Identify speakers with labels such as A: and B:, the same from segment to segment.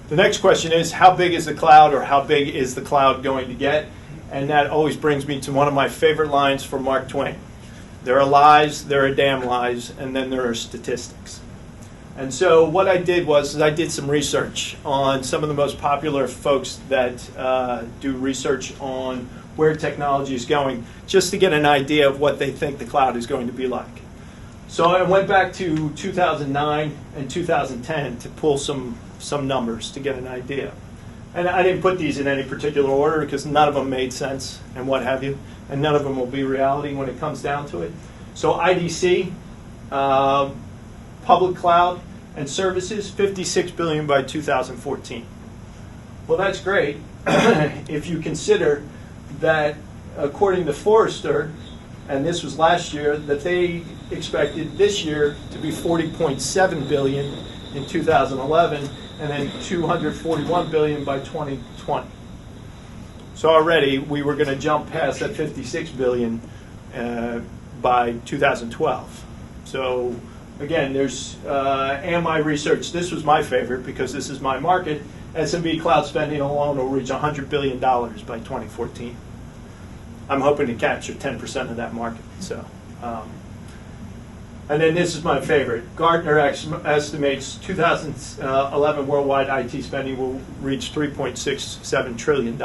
A: The next question is, how big is the cloud, or how big is the cloud going to get? And that always brings me to one of my favorite lines from Mark Twain. There are lies, there are damn lies, and then there are statistics. And so what I did was I did some research on some of the most popular folks that do research on where technology is going, just to get an idea of what they think the cloud is going to be like. So I went back to 2009 and 2010 to pull some numbers to get an idea. And I didn't put these in any particular order because none of them made sense and what have you, and none of them will be reality when it comes down to it. So IDC, public cloud and services, $56 billion by 2014. Well, that's great if you consider that, according to Forrester, and this was last year, that they expected this year to be $40.7 billion in 2011, and then $241 billion by 2020. So already we were going to jump past that $56 billion by 2012. So again, there's AMI research. This was my favorite because this is my market. SMB cloud spending alone will reach $100 billion by 2014. I'm hoping to capture 10% of that market. So. And then this is my favorite. Gartner estimates 2011 worldwide IT spending will reach $3.67 trillion.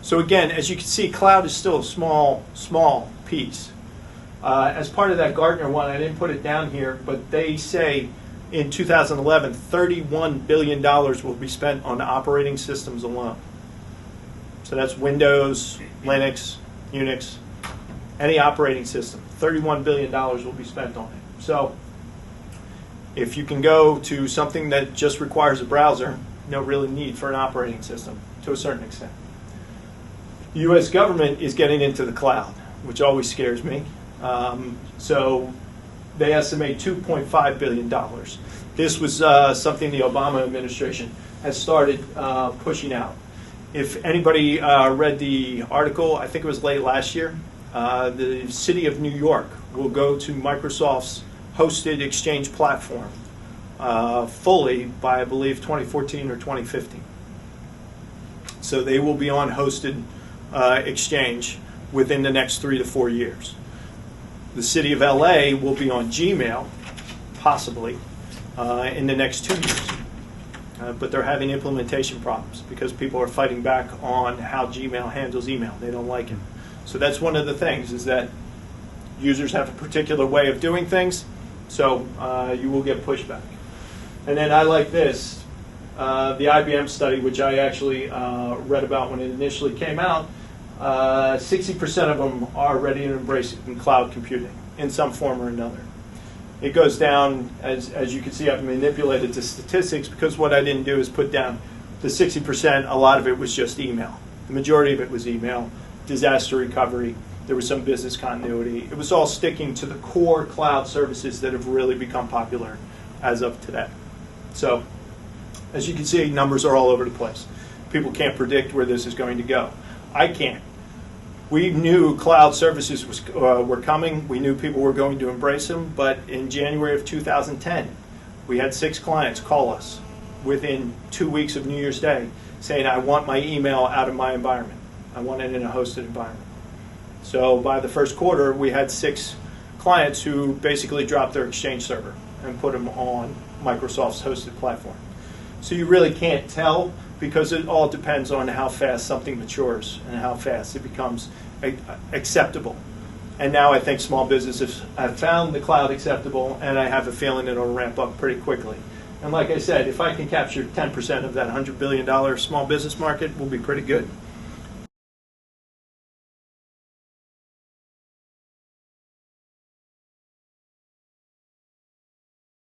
A: So again, as you can see, cloud is still a small piece. As part of that Gartner one, I didn't put it down here, but they say in 2011, $31 billion will be spent on operating systems alone. So that's Windows, Linux, Unix, any operating system. $31 billion will be spent on it. So if you can go to something that just requires a browser, no really need for an operating system to a certain extent. The U.S. government is getting into the cloud, which always scares me. So they estimate $2.5 billion. This was something the Obama administration has started pushing out. If anybody read the article, I think it was late last year, the city of New York will go to Microsoft's hosted Exchange platform fully by, I believe, 2014 or 2015. So they will be on hosted Exchange within the next 3 to 4 years. The city of LA will be on Gmail, possibly, in the next 2 years. But they're having implementation problems because people are fighting back on how Gmail handles email. They don't like it. So that's one of the things, is that users have a particular way of doing things, so you will get pushback. And then I like this, the IBM study, which I actually read about when it initially came out. 60% of them are ready to embrace cloud computing in some form or another. It goes down, as you can see, I've manipulated the statistics because what I didn't do is put down the 60%. A lot of it was just email. The majority of it was email. Disaster recovery, there was some business continuity. It was all sticking to the core cloud services that have really become popular as of today. So, as you can see, numbers are all over the place. People can't predict where this is going to go. I can't. We knew cloud services were coming. We knew people were going to embrace them, but in January of 2010, we had 6 clients call us within 2 weeks of New Year's Day saying, I want my email out of my environment. I want it in a hosted environment. So by the first quarter, we had 6 clients who basically dropped their Exchange server and put them on Microsoft's hosted platform. So you really can't tell because it all depends on how fast something matures and how fast it becomes acceptable. And now I think small businesses have found the cloud acceptable, and I have a feeling it'll ramp up pretty quickly. And like I said, if I can capture 10% of that $100 billion small business market, we'll be pretty good.